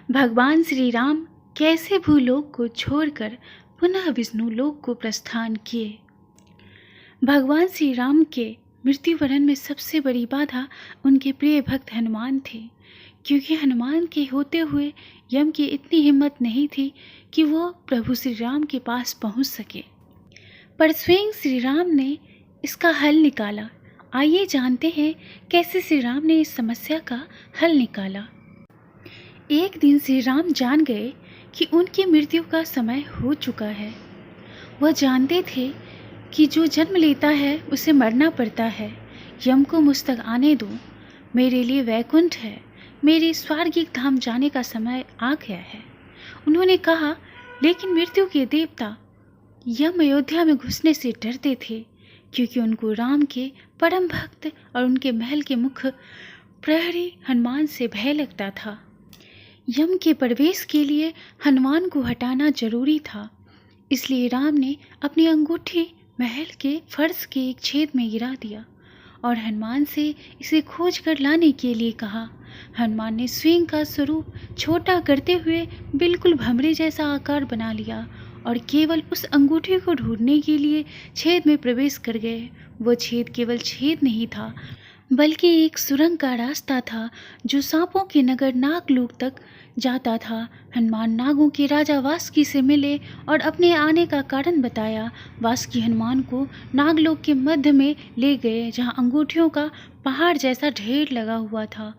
भगवान श्री राम कैसे भूलोक को छोड़कर पुनः विष्णु लोक को प्रस्थान किए। भगवान श्री राम के मृत्युवरण में सबसे बड़ी बाधा उनके प्रिय भक्त हनुमान थे, क्योंकि हनुमान के होते हुए यम की इतनी हिम्मत नहीं थी कि वो प्रभु श्री राम के पास पहुंच सके। पर स्वयं श्री राम ने इसका हल निकाला। आइए जानते हैं कैसे श्री राम ने इस समस्या का हल निकाला। एक दिन श्री राम जान गए कि उनकी मृत्यु का समय हो चुका है। वह जानते थे कि जो जन्म लेता है उसे मरना पड़ता है। यम को मुझ तक आने दो, मेरे लिए वैकुंठ है, मेरे स्वर्गिक धाम जाने का समय आ गया है। उन्होंने कहा, लेकिन मृत्यु के देवता यम अयोध्या में घुसने से डरते थे, क्योंकि उनको राम के परम भक्त और उनके महल के मुख्य प्रहरी हनुमान से भय लगता था। यम के प्रवेश के लिए हनुमान को हटाना जरूरी था, इसलिए राम ने अपनी अंगूठी महल के फर्श के एक छेद में गिरा दिया और हनुमान से इसे खोज कर लाने के लिए कहा। हनुमान ने स्वयं का स्वरूप छोटा करते हुए बिल्कुल भंवरे जैसा आकार बना लिया और केवल उस अंगूठी को ढूंढने के लिए छेद में प्रवेश कर गए। वो छेद केवल छेद नहीं था, बल्कि एक सुरंग का रास्ता था जो सांपों के नगर नागलोक तक जाता था। हनुमान नागों के राजा वासुकी से मिले और अपने आने का कारण बताया। वासुकी हनुमान को नागलोक के मध्य में ले गए, जहां अंगूठियों का पहाड़ जैसा ढेर लगा हुआ था।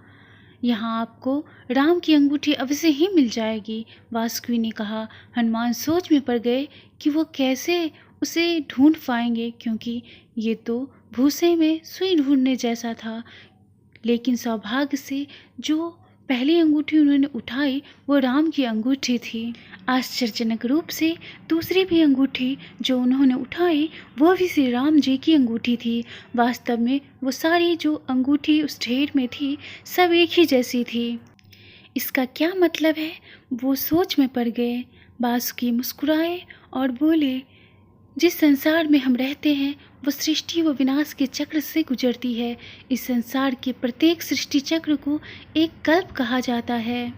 यहाँ आपको राम की अंगूठी अवश्य ही मिल जाएगी, वासुकी ने कहा। हनुमान सोच में पड़ गए कि वो कैसे उसे ढूंढ पाएंगे, क्योंकि ये तो भूसे में सुई ढूंढने जैसा था। लेकिन सौभाग्य से जो पहली अंगूठी उन्होंने उठाई वो राम की अंगूठी थी। आश्चर्यजनक रूप से दूसरी भी अंगूठी जो उन्होंने उठाई वो भी श्री राम जी की अंगूठी थी। वास्तव में वो सारी जो अंगूठी उस ढेर में थी सब एक ही जैसी थी। इसका क्या मतलब है? वो सोच में पड़ गए। वासुकी मुस्कुराए और बोले, जिस संसार में हम रहते हैं वो सृष्टि व विनाश के चक्र से गुजरती है। इस संसार के प्रत्येक सृष्टि चक्र को एक कल्प कहा जाता है।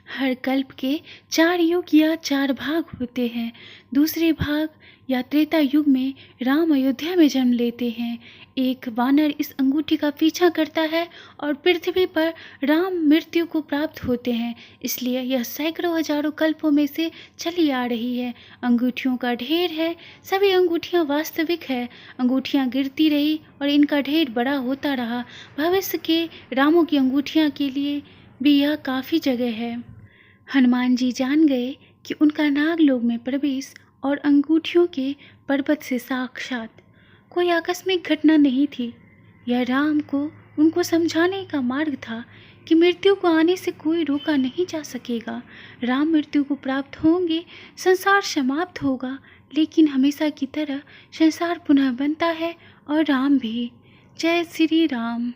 हर कल्प के 4 युग या 4 भाग होते हैं। दूसरे भाग या त्रेता युग में राम अयोध्या में जन्म लेते हैं। एक वानर इस अंगूठी का पीछा करता है और पृथ्वी पर राम मृत्यु को प्राप्त होते हैं। इसलिए यह सैकड़ों हजारों कल्पों में से चली आ रही है। अंगूठियों का ढेर है, सभी अंगूठियां वास्तविक है। अंगूठियां गिरती रही और इनका ढेर बड़ा होता रहा। भविष्य के रामों की अंगूठियां के लिए भी यह काफ़ी जगह है। हनुमान जी जान गए कि उनका नागलोक में प्रवेश और अंगूठियों के पर्वत से साक्षात कोई आकस्मिक घटना नहीं थी। यह राम को उनको समझाने का मार्ग था कि मृत्यु को आने से कोई रोका नहीं जा सकेगा। राम मृत्यु को प्राप्त होंगे, संसार समाप्त होगा, लेकिन हमेशा की तरह संसार पुनः बनता है और राम भी। जय श्री राम।